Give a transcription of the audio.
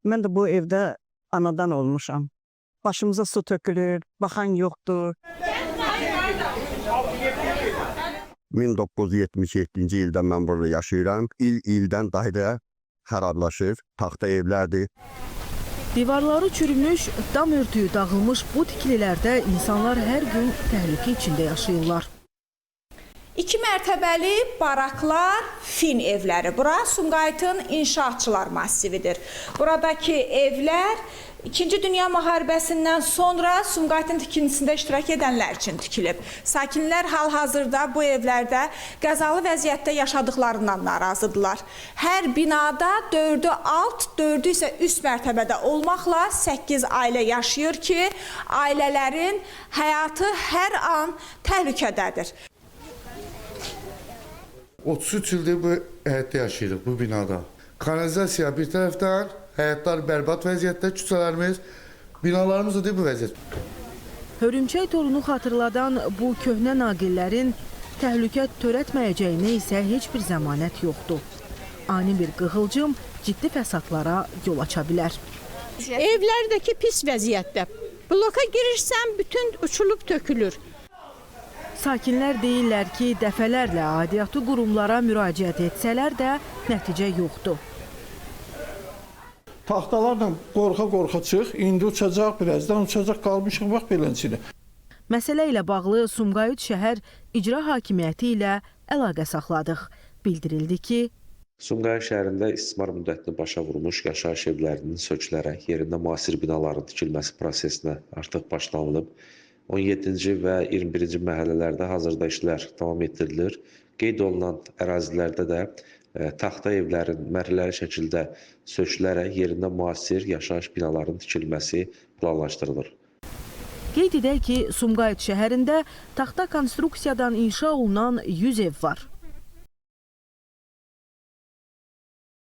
Mən də bu evdə anadan olmuşam. Başımıza su tökülür, baxan yoxdur. 1977-ci ildə mən burada yaşayıram. İldən dairə xarablaşır, taxta evlərdir. Divarları çürümüş, dam örtüyü dağılmış bu tikililərdə insanlar hər gün təhlükə içində yaşayırlar. 2 mərtəbəli baraklar, fin evləri. Bura Sumqayıtın inşaatçılar massividir. Buradakı evlər 2-ci Dünya müharibəsindən sonra Sumqayıtın tikintisində iştirak edənlər üçün tikilib. Sakinlər hal-hazırda bu evlərdə qəzalı vəziyyətdə yaşadıklarından narazıdırlar. Hər binada 4'ü alt, 4'ü isə üst mərtəbədə olmaqla 8 ailə yaşayır ki, ailələrin həyatı hər an təhlükədədir. 33 ildir bu həyətdə yaşayırıq, bu binada. Kanalizasiya bir tərəfdən, həyətlər bərbad vəziyyətdə, küçələrimiz, binalarımız da bu vəziyyət. Hörümçək torunu xatırladan bu köhnə naqillərin təhlükə törətməyəcəyinə isə heç bir zəmanət yoxdur. Ani bir qığılcım ciddi fəsadlara yol aça bilər. Evlərdəki pis vəziyyətdə. Bloka girirsən, bütün uçulub tökülür. Sakinlər deyirlər ki, dəfələrlə aidiyyatı qurumlara müraciət etsələr də nəticə yoxdur. Taxtalarla qorxa-qorxa çıx, indi uçacaq birazdan, uçacaq qalmışıq bax beləncəsinə. Məsələ ilə bağlı Sumqayıt şəhər icra hakimiyyəti ilə əlaqə saxladıq. Bildirildi ki, Sumqayıt şəhərində istismar müddətini başa vurmuş yaşayış evlərinin sökülərək yerində müasir binaların tikilməsi prosesinə artıq başlanılıb. 17-ci və 21-ci məhəllələrdə hazırda işlər davam etdirilir. Qeyd olunan ərazilərdə də taxta evlərin mərhələli şəkildə sökülərək yerində müasir yaşayış binalarının tikilməsi planlaşdırılır. Qeyd edək ki, Sumqayıt şəhərində taxta konstruksiyadan inşa olunan 100 ev var.